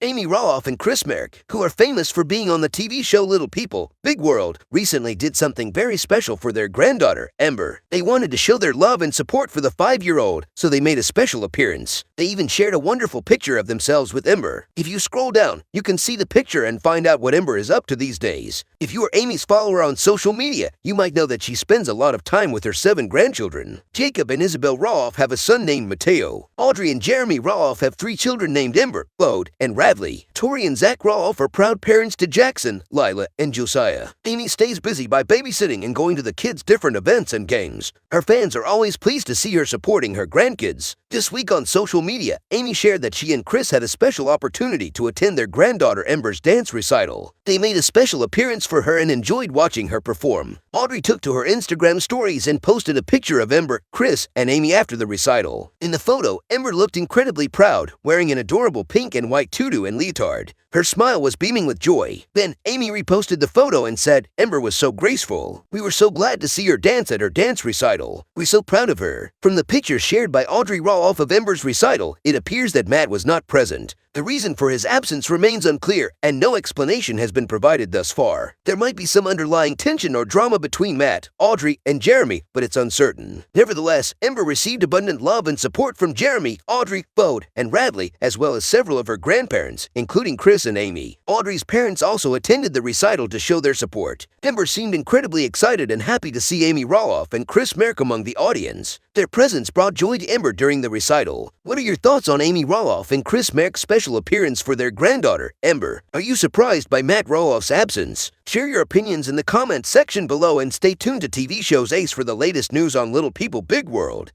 Amy Roloff and Chris Marek, who are famous for being on the TV show Little People, Big World, recently did something very special for their granddaughter, Ember. They wanted to show their love and support for the 5-year-old, so they made a special appearance. They even shared a wonderful picture of themselves with Ember. If you scroll down, you can see the picture and find out what Ember is up to these days. If you are Amy's follower on social media, you might know that she spends a lot of time with her 7 grandchildren. Jacob and Isabel Roloff have a son named Mateo. Audrey and Jeremy Roloff have 3 children named Ember, Claude, and Radley. Tori and Zach Roloff are proud parents to Jackson, Lila, and Josiah. Amy stays busy by babysitting and going to the kids' different events and games. Her fans are always pleased to see her supporting her grandkids. This week on social media, Amy shared that she and Chris had a special opportunity to attend their granddaughter Ember's dance recital. They made a special appearance for her and enjoyed watching her perform. Audrey took to her Instagram stories and posted a picture of Ember, Chris, and Amy after the recital. In the photo, Ember looked incredibly proud, wearing an adorable pink and white tutu and leotard. Her smile was beaming with joy. Then, Amy reposted the photo and said, "Ember was so graceful. We were so glad to see her dance at her dance recital. We're so proud of her." From the picture shared by Audrey Roloff of Ember's recital, it appears that Matt was not present. The reason for his absence remains unclear, and no explanation has been provided thus far. There might be some underlying tension or drama between Matt, Audrey, and Jeremy, but it's uncertain. Nevertheless, Ember received abundant love and support from Jeremy, Audrey, Claude, and Radley, as well as several of her grandparents, including Chris and Amy. Audrey's parents also attended the recital to show their support. Ember seemed incredibly excited and happy to see Amy Roloff and Chris Marek among the audience. Their presence brought joy to Ember during the recital. What are your thoughts on Amy Roloff and Chris Marek's special appearance for their granddaughter, Ember? Are you surprised by Matt Roloff's absence? Share your opinions in the comments section below and stay tuned to TV Shows Ace for the latest news on Little People Big World.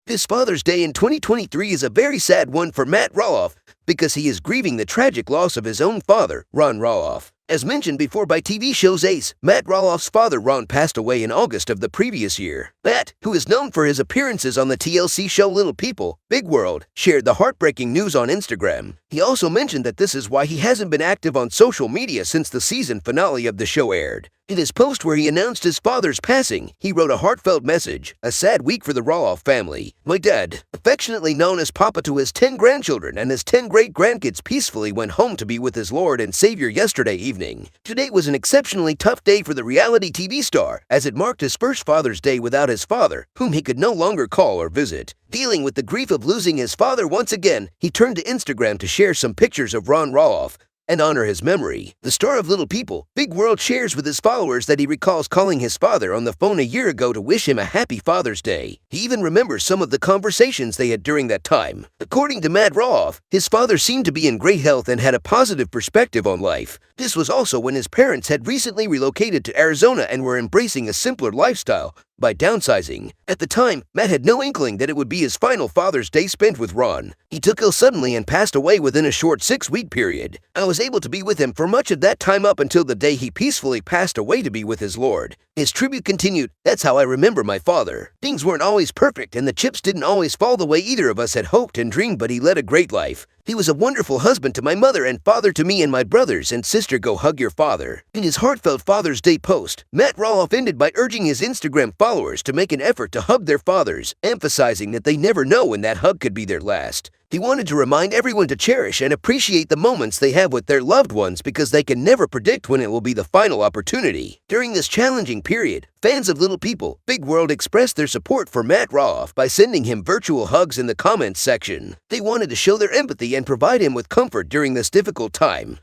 This Father's Day in 2023 is a very sad one for Matt Roloff because he is grieving the tragic loss of his own father, Ron Roloff. As mentioned before by TV Shows Ace, Matt Roloff's father Ron passed away in August of the previous year. Matt, who is known for his appearances on the TLC show Little People, Big World, shared the heartbreaking news on Instagram. He also mentioned that this is why he hasn't been active on social media since the season finale of the show aired. In his post where he announced his father's passing, he wrote a heartfelt message, "A sad week for the Roloff family. My dad, affectionately known as Papa to his 10 grandchildren and his 10 great-grandkids, peacefully went home to be with his Lord and Savior yesterday evening. Today was an exceptionally tough day for the reality TV star, as it marked his first Father's Day without his father, whom he could no longer call or visit." Dealing with the grief of losing his father once again, he turned to Instagram to share some pictures of Ron Roloff and honor his memory. The star of Little People, Big World, shares with his followers that he recalls calling his father on the phone a year ago to wish him a happy Father's Day. He even remembers some of the conversations they had during that time. According to Matt Roloff, his father seemed to be in great health and had a positive perspective on life. This was also when his parents had recently relocated to Arizona and were embracing a simpler lifestyle by downsizing. At the time, Matt had no inkling that it would be his final Father's Day spent with Ron. He took ill suddenly and passed away within a short 6-week period. I was able to be with him for much of that time up until the day he peacefully passed away to be with his Lord. His tribute continued, "That's how I remember my father. Things weren't always perfect and the chips didn't always fall the way either of us had hoped and dreamed, but he led a great life. He was a wonderful husband to my mother and father to me and my brothers and sister. Go hug your father." In his heartfelt Father's Day post, Matt Roloff ended by urging his Instagram followers to make an effort to hug their fathers, emphasizing that they never know when that hug could be their last. He wanted to remind everyone to cherish and appreciate the moments they have with their loved ones because they can never predict when it will be the final opportunity. During this challenging period, fans of Little People, Big World expressed their support for Matt Roloff by sending him virtual hugs in the comments section. They wanted to show their empathy and provide him with comfort during this difficult time.